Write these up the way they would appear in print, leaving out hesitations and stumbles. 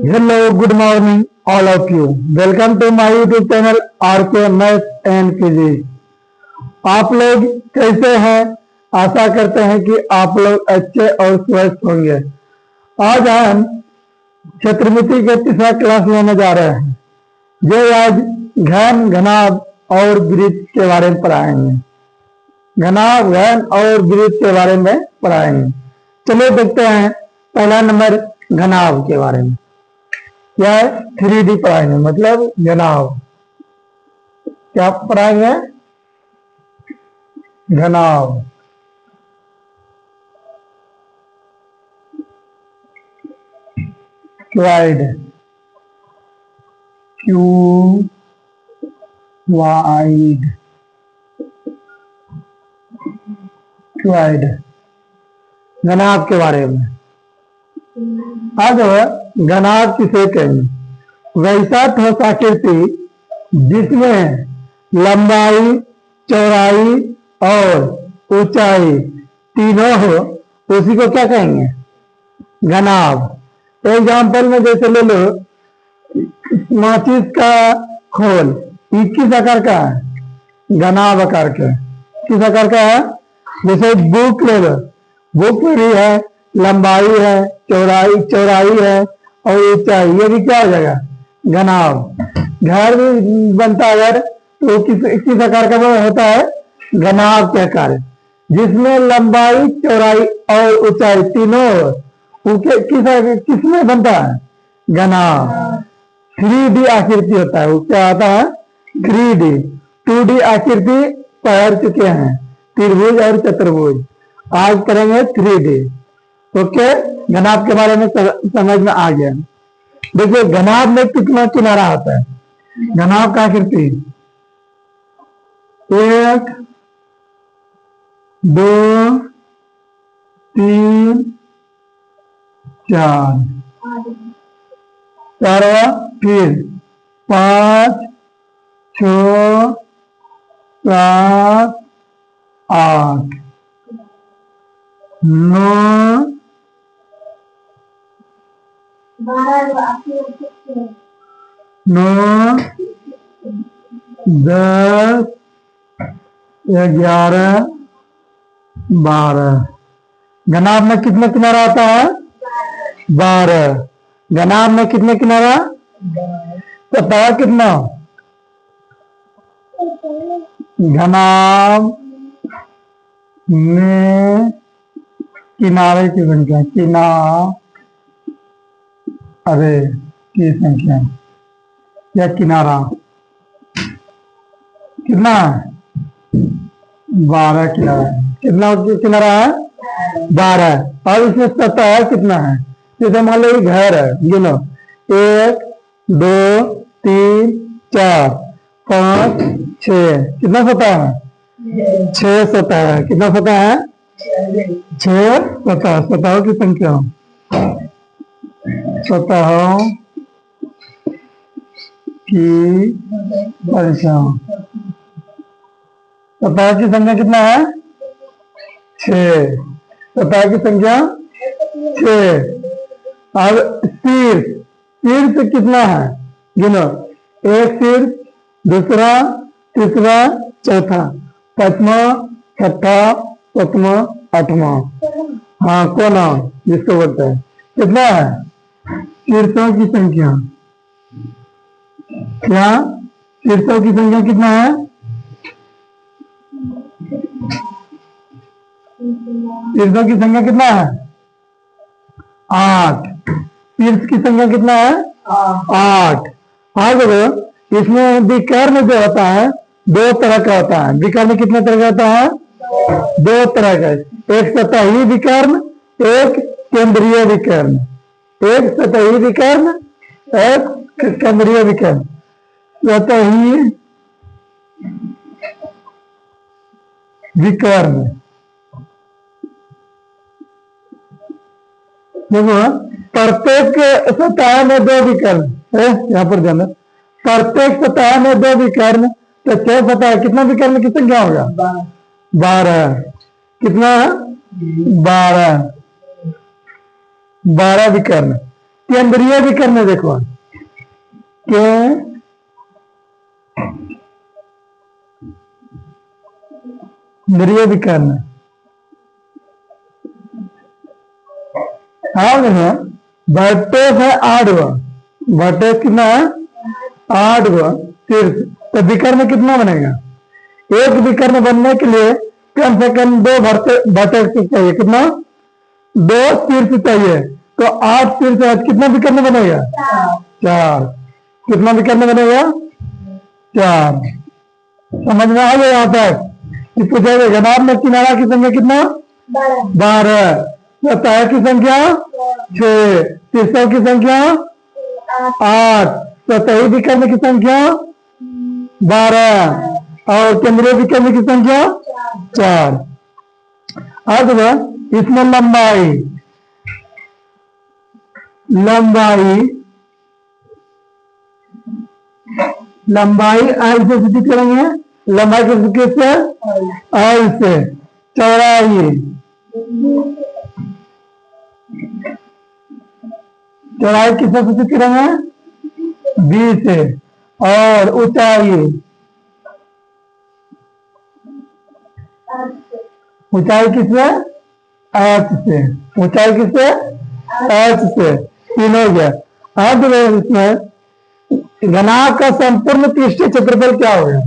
Hello, good morning, all of you. Welcome to my YouTube channel RK Math and Physics. आप लोग कैसे हैं? आशा करते हैं कि आप लोग अच्छे और स्वस्थ होंगे। आज हम क्षेत्रमिति के तीसरा क्लास लेने जा रहे हैं, जो आज घन, घनाभ और वृत्त के बारे में पढ़ाएंगे। घनाभ, घन और वृत्त के बारे में पढ़ाएंगे। चलो देखते हैं पहला नंबर घनाभ के बारे में। क्या 3D पढ़ाएंगे, मतलब घनाभ। क्या पढ़ाएंगे? घनाभ। क्वाड, क्वाड, क्वाड, घनाभ के बारे में। आज घनाभ किसे कहेंगे? वैसा ठोस आकृति जिसमें लंबाई, चौड़ाई और ऊंचाई तीनों हो, उसी को क्या कहेंगे? घनाभ। एग्जाम्पल में जैसे ले लो, माचिस का खोल, ये किस आकार का है? घनाभ आकार का। किस आकार का है? जैसे बुक ले लो, बुक में भी है, लंबाई है, चौड़ाई है और ऊंचाई, ये भी क्या हो जाएगा? घनाभ। घर भी बनता है अगर, तो किस आकार का होता है? घनाभ के आकार, जिसमें लंबाई, चौड़ाई और ऊंचाई तीनों किसमें बनता है? घनाभ। 3D आकृति होता है वो। क्या होता है? 3D। 2D आकृति पढ़ चुके हैं, त्रिभुज और चतुर्भुज। आज करेंगे 3D। ओके, घनाभ के बारे में समझ में आ गया। देखिए, घनाभ में कितना किनारा होता है? घनाभ का आकृति 1, 2, 3, 4, फिर 5, 6, 7, 8, 9, 10, 11, 12। घनाभ में कितने किनारा आता है? 12। घनाभ में कितने किनारा? पता है कितना? घनाभ में किनारे की संख्या, किनारे की संख्या या किनारा कितना है? 12 किनारा। कितना किनारा है? 12। और इसमें सतह कितना है? जैसे मान लो घर है, गिनो 1, 2, 3, 4, 5, 6। कितना सतह है? 6 सतह है। कितना सतह है? 6 सतह। सतहों की संख्या, सतहों की संख्या। सतह की संख्या कितना है? 6। सतह की संख्या 6। अब शीर्ष कितना है? गिनो 1 शीर्ष, दूसरा, तीसरा, चौथा, 5वां, 6वां, 7वां, 8वां। हाँ, कोना जिसको बोलते हैं। कितना है? शीर्षों की संख्या। क्या शीर्षों की संख्या कितना है? शीर्षों की संख्या कितना है? 8। शीर्ष की संख्या कितना है? 8। हाँ देखो, इसमें विकर्ण जो होता है 2 तरह का होता है। विकर्ण कितने तरह का होता है? 2 तरह का। एक सतही विकर्ण, एक केंद्रीय विकर्ण। एक सतही विकर्ण, एक केंद्रीय विकर्ण। सतही विकर्ण, देखो प्रत्येक सतह में 2 विकर्ण है। यहाँ पर जाना, प्रत्येक सतह में 2 विकर्ण, तो 6 सतह। कितना विकर्ण की संख्या होगा? 12। कितना? 12। 12 विकर्ण। केंद्रीय विकर्ण देखो, केंद्रीय विकर्ण। हाँ देखो, वर्टेक्स है 8 गो, वर्टेक्स कितना है 8 गो शीर्ष, तो विकर्ण कितना बनेगा? एक विकर्ण बनने के लिए कम से कम 2 वर्टेक्स चाहिए। कितना? 2 शीर्ष चाहिए, तो 8 शीर्ष है, कितना विकर्ण बनेगा? 4। कितना विकर्ण बनेगा? 4। समझ में आ गया यहाँ तक? पूछेगा घनाभ में किनारा की संख्या कितना? 12। सतह की संख्या 6, शीर्षों की संख्या 8, सतही विकर्ण की संख्या 12 और केंद्रीय विकर्ण की संख्या 4। अब इसमें लंबाई, लंबाई एल से सूचित करेंगे। लंबाई किससे? एल से। चौड़ाई, चौड़ाई किससे सूचित करेंगे? बी से। और ऊंचाई, ऊंचाई किससे? एच से। ऊंचाई किससे? एच से। तीन हो गया। अब इसमें घनाभ का संपूर्ण पृष्ठीय क्षेत्रफल क्या होगा?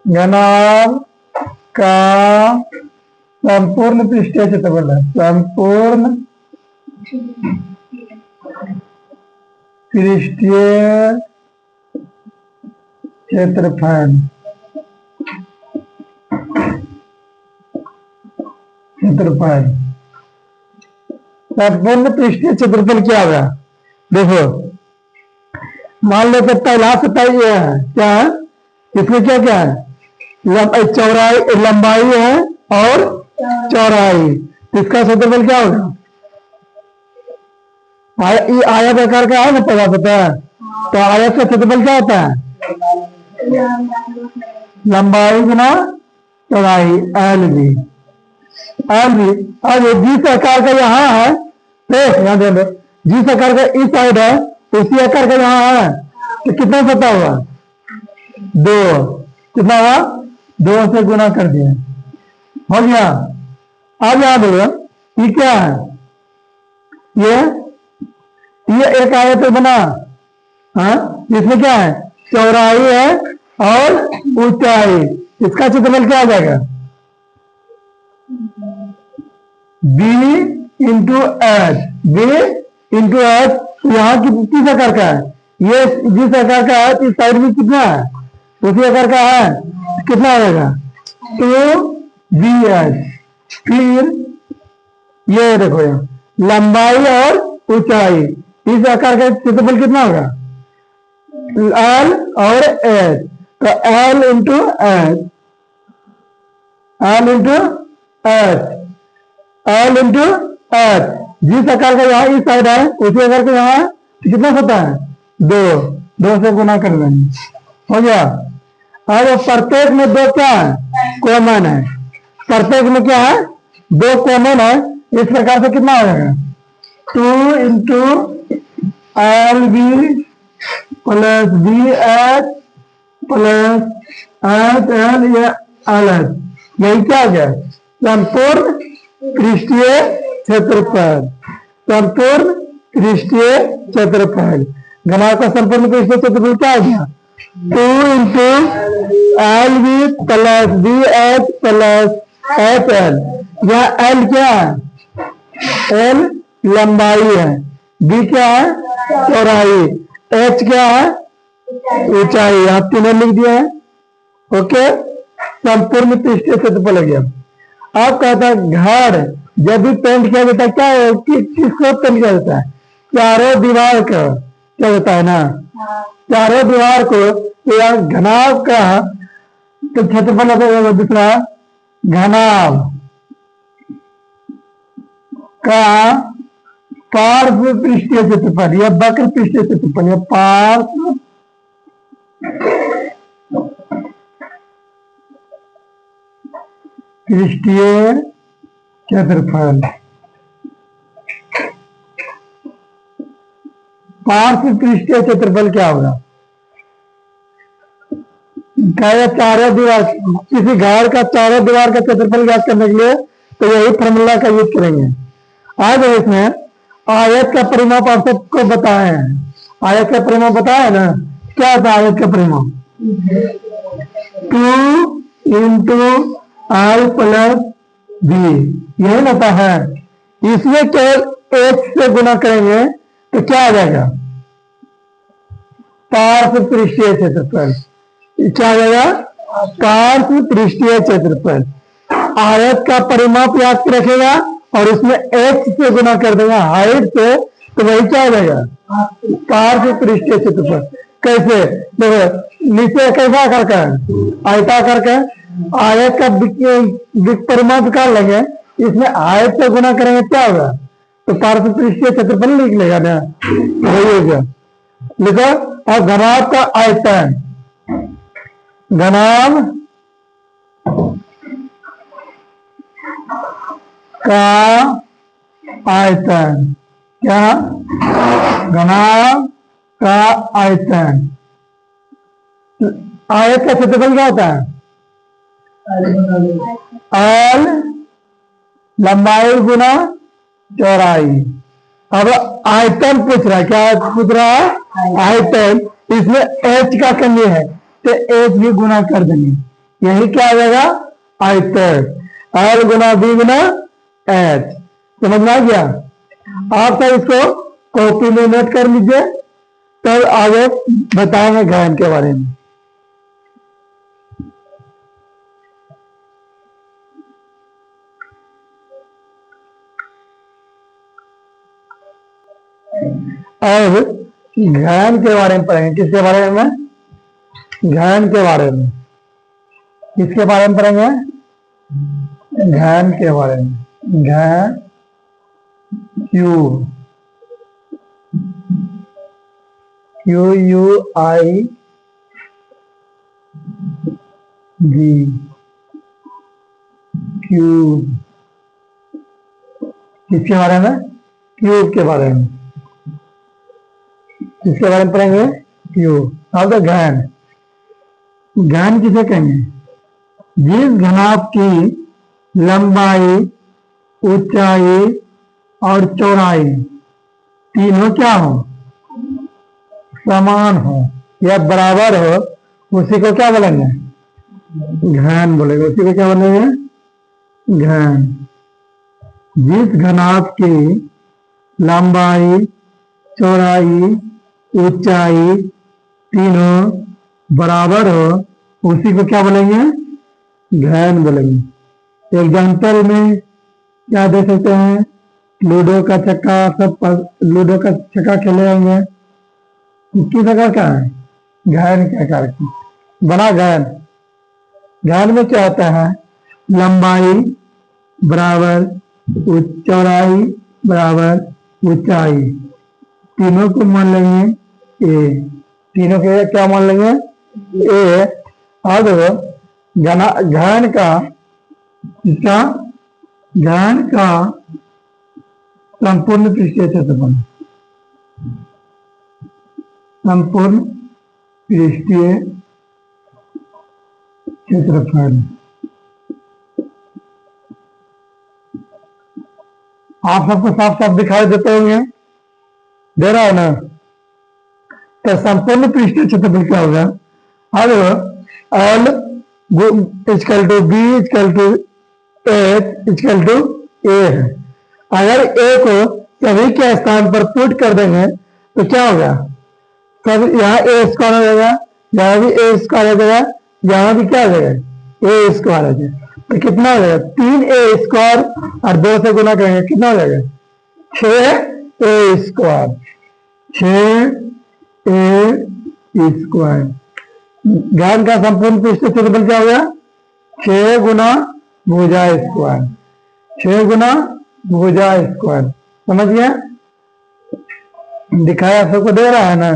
घनाभ का संपूर्ण पृष्ठीय क्षेत्रफल है, संपूर्ण पृष्ठीय क्षेत्रफल, क्षेत्रफल संपूर्ण पृष्ठीय क्षेत्रफल क्या होगा? देखो, मान लो कि पहला सतह ये है, क्या है इसमें? क्या क्या है? चौड़ाई, लंबाई है और चौड़ाई। इसका क्षेत्रफल क्या होगा? ये आयत आकार का है ना, पता है? तो आयत का क्षेत्रफल क्या होता है? लंबाई गुना चौड़ाई, एल बी। अब जिस आकार का यहाँ है, यहाँ दे दो, जिस आकार का इस साइड है उसी आकार का यहाँ है, तो कितना पता हुआ? 2। कितना हुआ? 2 से गुना कर दिया, हो गया। अब यहाँ देखो, ये क्या है? ये एक आयत बना, हाँ, इसमें क्या है? चौड़ाई है और ऊंचाई। इसका क्षेत्रफल क्या आ जाएगा? B into H. B into H. यहाँ किस आकार का है? ये जिस आकार का है इस साइड में कितना है? उसी आकार का है, कितना आएगा? 2bh। फिर ये देखो, यहाँ लंबाई और ऊंचाई, इस आकार का क्षेत्रफल कितना होगा? L और H। तो L into H, L into H, L into H. जिस आकार का यहाँ इस साइड है उसी आकार का यहाँ कितना होता है? 2 से गुना कर देंगे, हो गया। अब प्रत्येक में 2 क्या है? कॉमन है। प्रत्येक में क्या है? 2 कॉमन है। इस प्रकार से कितना हो जाएगा? 2 into L B plus B H plus H L या एल एच। यही क्या हो गया? संपूर्ण पृष्ठीय क्षेत्रफल, संपूर्ण पृष्ठीय क्षेत्रफल। घनाभ का संपूर्ण पृष्ठीय क्षेत्रफल क्या हो गया? 2 into L B plus B H plus H L. यह एल क्या है? एल लंबाई है, बी क्या है? चौड़ाई, एच क्या है? ऊंचाई। आप तीनों लिख दिया है, ओके। संपूर्ण पृष्ठीय क्षेत्रफल हो गया। अब कहता है घर जब भी पेंट किया जाता है, क्या है? किसको पेंट किया जाता है? चारों दीवार का क्या होता है ना, चारों दीवार को। तो यार घनाभ का तो क्षेत्रफल होता है दूसरा, घनाभ का पार्श्व पृष्ठीय क्षेत्रफल या वक्र पृष्ठीय क्षेत्रफल या पार्श्व पृष्ठीय क्षेत्रफल। पार्श्व पृष्ठीय क्षेत्रफल क्या होगा? क्या चारों दीवार, किसी घर का चारों दीवार का क्षेत्रफल ज्ञात करने के लिए तो यही फॉर्मूला का यूज करेंगे। आज इसमें आयत का परिमाप आप सबको बताए हैं। आयत का परिमाप बताया ना, क्या था आयत का परिमाप? 2 इंटू आई प्लस बी, यही होता है। इसमें केवल एच से गुना करेंगे तो क्या आ जाएगा? पार्श्व पृष्ठीय क्षेत्रफल। क्या आ जाएगा? पार्श्व पृष्ठीय क्षेत्रफल। आयत का परिमाप याद रखेगा और उसमें एच से गुना कर देगा हाइट से, तो वही क्या हो जाएगा? पार्श्व पृष्ठीय क्षेत्रफल। कैसे? देखो नीचे कैसा आकार का है? आयताकार का। आयत का परिमाप निकाल लेंगे, इसमें आयत से गुना करेंगे क्या होगा? तो पार्श्व पृष्ठीय क्षेत्रफल लिख लेगा ना, वही हो गया। लिखो। और घनाभ का आयतन, घनाभ का आयतन, क्या? घनाभ का आयतन। आयत का क्षेत्रफल क्या होता है? एल लंबाई गुना चौड़ाई। अब आयतन पूछ रहा है, क्या पूछ रहा है? आयतन। इसमें एच का कमी है तो एच भी गुना कर देंगे, यही क्या आ जाएगा? आयतन। एल गुना बी गुना एच। समझ में आ गया? आप सब इसको कॉपी में नोट कर लीजिए, तब आगे बताएंगे घन के बारे में। अब घन के बारे में पढ़ेंगे। किसके बारे में? घन के बारे में। किसके बारे में पढ़ेंगे? घन के बारे में। घन क्यू, क्यू यू आई जी, क्यूब। किसके बारे में? क्यूब के बारे में। किसके बारे में पढ़ेंगे? क्यूब। अब तो घन। घन किसे कहेंगे? जिस घनाभ की लंबाई, ऊंचाई और चौड़ाई तीनों क्या हो? समान हो या बराबर हो, उसी को क्या बोलेंगे? घन बोलेंगे। उसी को क्या बोलेंगे? घन। जिस घनाभ की लंबाई, चौड़ाई, ऊंचाई तीनों बराबर हो, उसी को क्या बोलेंगे? घन बोलेंगे। एग्जाम्पल में क्या दे सकते हैं? लूडो का चक्का, सब लूडो का चक्का खेले होंगे, किस आकार का है? घन के आकार की बना। घन, घन में क्या होता है? लंबाई बराबर चौड़ाई बराबर ऊंचाई, तीनों को मान लेंगे ए। तीनों के क्या मान लेंगे? ए। अब घन का, इसका घन का संपूर्ण पृष्ठीय क्षेत्रफल, संपूर्ण पृष्ठीय क्षेत्रफल। आप सबको साफ साफ दिखाई देते होंगे, दे रहा है ना? तो संपूर्ण पृष्ठीय क्षेत्रफल क्या होगा? अब L equal to B equal to H equal to A है। अगर ए को सभी के स्थान पर पुट कर देंगे तो क्या होगा? सब यहाँ ए स्क्वायर हो जाएगा, यहाँ भी ए स्क्वायर हो जाएगा, यहाँ भी क्या हो जाएगा? ए स्क्वायर हो जाएगा। तो कितना हो जाएगा? 3a स्क्वायर और 2 से गुना करेंगे, कितना हो जाएगा? 6a square. 6a square. घन का संपूर्ण पृष्ठीय क्षेत्रफल क्या हो गया? 6 गुना भुजा स्क्वायर। 6 गुना भुजा स्क्वायर। समझ गया? दिखाया सबको, दे रहा है ना?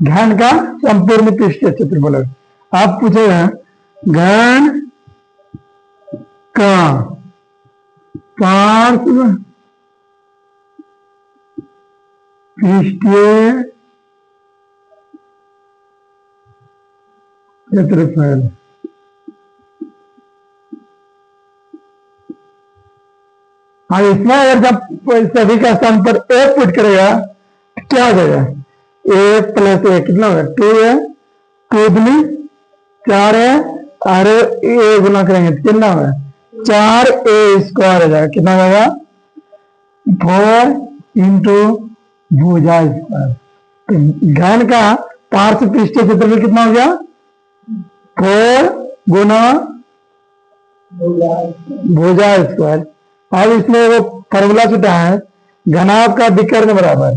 घन का संपूर्ण पृष्ठीय क्षेत्रफल। आप पूछेगा घन का पार्श्व पृष्ठीय क्षेत्रफल। हाँ, इसमें अगर जब सभी का स्थान पर ए पुट करेगा तो क्या हो जाएगा? ए प्लस ए कितना होगा? 2a, 2 दूनी 4 है, और ए गुना करेंगे तो कितना होगा? 4a² हो जाएगा। कितना हो जाएगा? 4 इंटू भुजा स्क्वायर। तो घन का पार्श्व पृष्ठीय क्षेत्रफल कितना हो गया? 4 गुना भुजा स्क्वायर। अब इसमें वो फॉर्मूला छुटा है, घनाभ का विकर्ण बराबर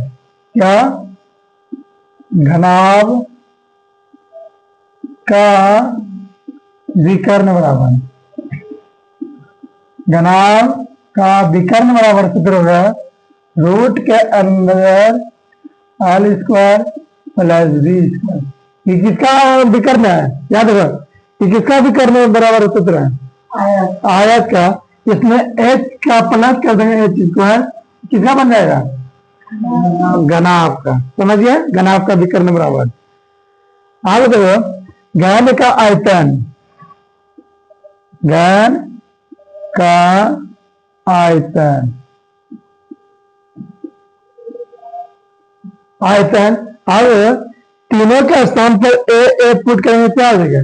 क्या? घनाभ का विकर्ण बराबर, घनाभ का विकर्ण बराबर सूत्र होगा रूट के अंदर आल स्क्वायर प्लस बी स्क्वायर। ये किसका विकर्ण है? याद रखो, ये किसका विकर्ण बराबर सूत्र है? आयत का। इसमें h का प्लस कर देंगे, h स्क्वायर किसका बन जाएगा? घनाभ का। समझिए, घनाभ का विकर्ण बराबर। आगे देखो, घन का आयतन, घन का आयतन, आयतन। अब तीनों के स्थान पर ए पुट करेंगे क्या हो जाएगा?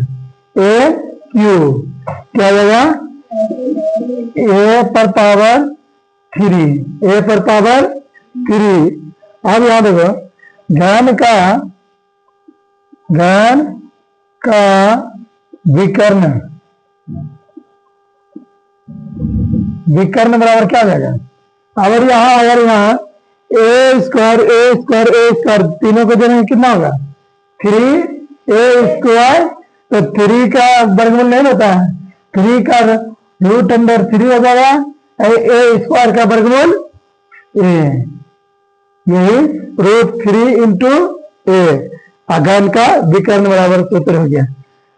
ए क्यू क्या हो जाएगा? ए पर पावर 3, ए पर पावर 3। अब यहां देखो, घन का विकर्ण, विकर्ण बराबर क्या हो जाएगा? अगर यहाँ ए स्क्वायर तीनों को जोड़ेंगे कितना होगा? 3a²। तो 3 का वर्गमूल नहीं होता है, 3 का रूट अंडर 3 हो जाएगा, a² का वर्गमूल a, यही √3 इंटू ए। घन का विकर्ण बराबर सूत्र हो गया।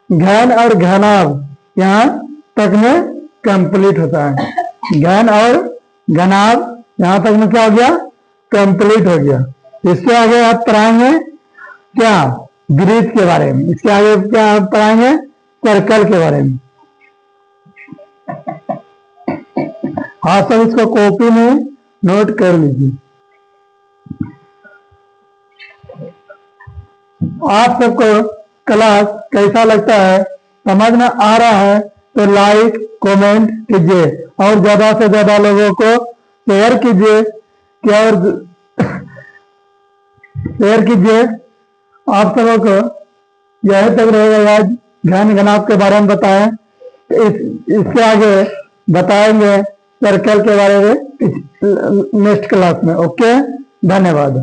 घन और घनाभ यहाँ तक में कंप्लीट होता है। घन और घनाभ यहाँ तक में क्या हो गया? कंप्लीट हो गया। इससे आगे आप पढ़ाएंगे क्या? वृत्त के बारे में। इसके आगे क्या पढ़ाएंगे? सर्कल के बारे में। हाँ, सब इसको कॉपी में नोट कर लीजिए। आप सबको क्लास कैसा लगता है, समझ में आ रहा है तो लाइक कमेंट कीजिए और ज्यादा से ज्यादा लोगों को शेयर कीजिए। क्या और शेयर कीजिए। आप सबों को यही तक रहेगा। आज घन घनाभ के बारे में बताएं, इससे आगे बताएंगे सर्कल के बारे में नेक्स्ट क्लास में। ओके, धन्यवाद।